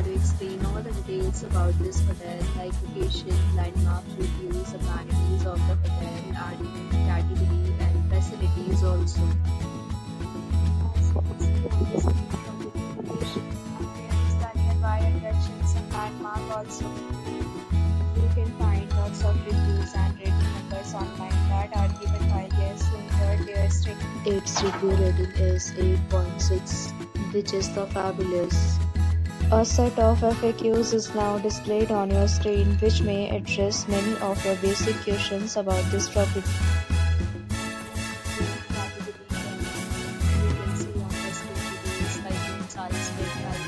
are to explain all the details about this hotel, like location, landmark, reviews, amenities of the hotel, and even category and facilities also. As you can see on the screen from the location, there is the nearby attractions and landmark also. You can find lots of reviews and rating numbers online that are given by guests who enjoyed their stay. Its review rating is 8.6, which is the fabulous. A set of FAQs is now displayed on your screen, which may address many of your basic questions about this property. You can see on the screen details like room size, bed type,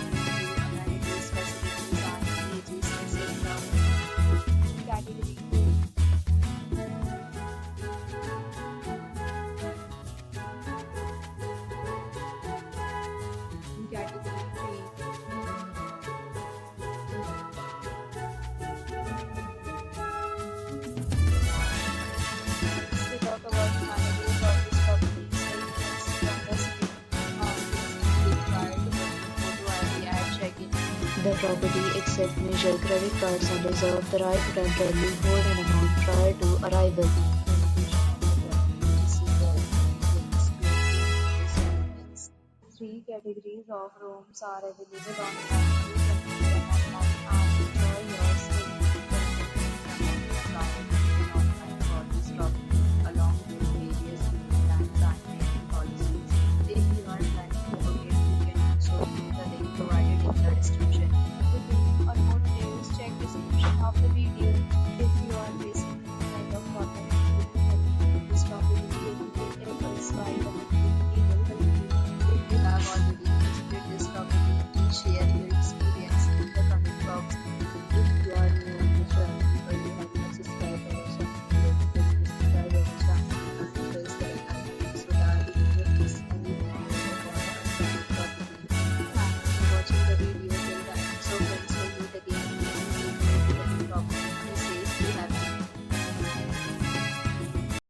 amenities, facilities, and ages, etc. Category 2. Category 3. To talk about the amenities of this property, so you can see on the screen, it is required to put in photo ID at check-in. The property accepts major credit cards and reserves the right to temporarily hold an amount prior to arrival. Three categories of rooms are available online. You can view them online and enjoy your stay. You can book them online for this property.